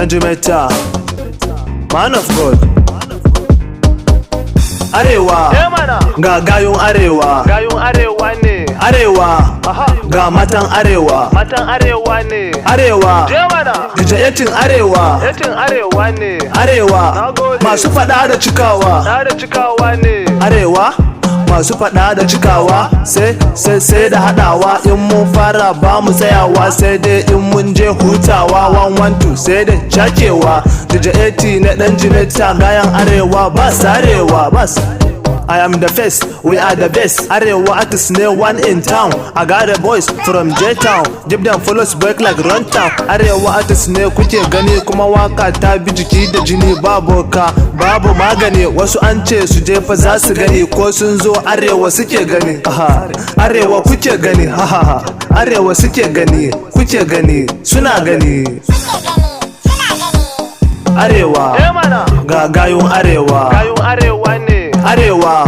Jimeta, man of God. Arewa, ga gayun arewa. Gayun arewa ne. Arewa, ga matan arewa. Matan arewa ne. Arewa, Jemana. Yatin arewa. Yatin arewa ne. Arewa, Nagode. masu fada da cikawa. Da cikawa ne. Arewa, masu fada da cikawa. Sai da hadawa. In mun fara ba mu tsayawa. Sai dai in mun je hutawa. 112 sai da jakewa. Eti na dan Jimeta, gayan arewa ba sarewa ba. I am the first, we are the best. Arewa artists ne one in town. I got the boys from J-Town. Give them follows break like run town. Arewa artists ne kuke gani kuma waka ta bi jiki da jini babu ka babu magani. Wasu an ce su je fa za su gani ko sun zo arewa suke gani. Arewa kuke gani, arewa suke gani, kuke gani, suna gani. Arewa, ga gayun arewa. Gayun arewa ne. Arewa,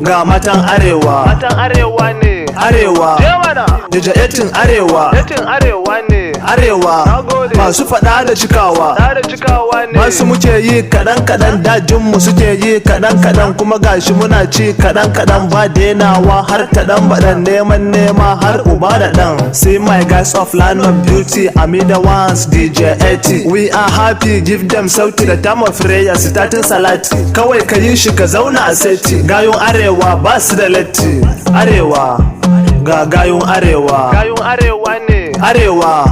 ga matan arewa. Matan arewa ne. Arewa, Etin arewa. Yatin arewa ne. Arewa, masu fada da cikawa. Da cikawa ne. Masu muke yi kadan dajinmu suke yi kadan kuma gashi muna ci kadan ba denawa har tadan badan neman nema har uba da dan. See my guys of land of beauty, Amida Ones, DJ Eti. We are happy, give them sauti da time of prayer, starting salati. Kawai ka yi shi ka zauna a seti. Gayun arewa ba su da latti. Arewa, ga gayun arewa. Gayun arewa ne. Arewa,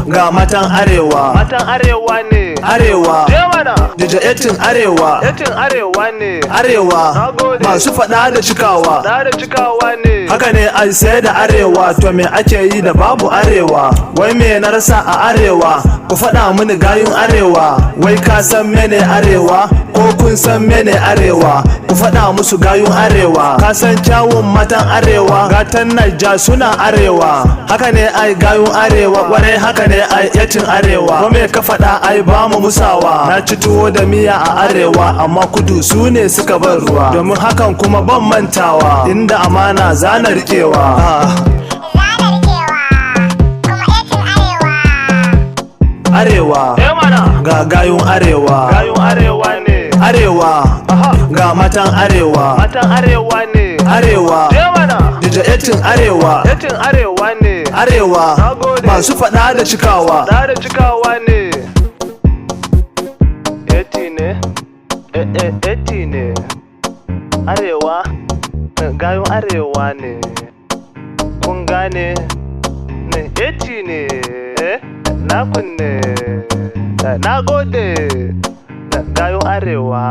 ga matan arewa. Matan arewa ne. Arewa, Jemana. Etin arewa. Yatin arewa ne. Arewa, masu fada da cikawa. Da cikawa ne. Haka ne ai sai da arewa, to me ake yi da babu arewa? Wai me na rasa a arewa? Ku faɗa mini gayun arewa. Wai ka san mene arewa? Ko kun san mene arewa? Ku faɗa musu gayun arewa. Ka san kyawun matan arewa? Gatan Naija suna arewa. Haka ne ai gayun arewa, kwarai haka ne ai yatin arewa. Ko me ka faɗa ai ba mu musawa. Na ci tuwo da miya a arewa, amma kudu su ne suka bar ruwa. Domin hakan kuma ban mantawa, inda amana zana rikewa. Arewa, ga gayun arewa. Gayun arewa ne. Arewa, ga matan arewa. Matan arewa ne. Arewa, Etin arewa. Yatin arewa ne. Arewa, masu fada da cikawa. Da cikawa ne. Eti ne. Eti ne. Arewa, gayun arewa ne. Kun gane ne. Eti ne. Na kunne. Na gode. Gayun arewa.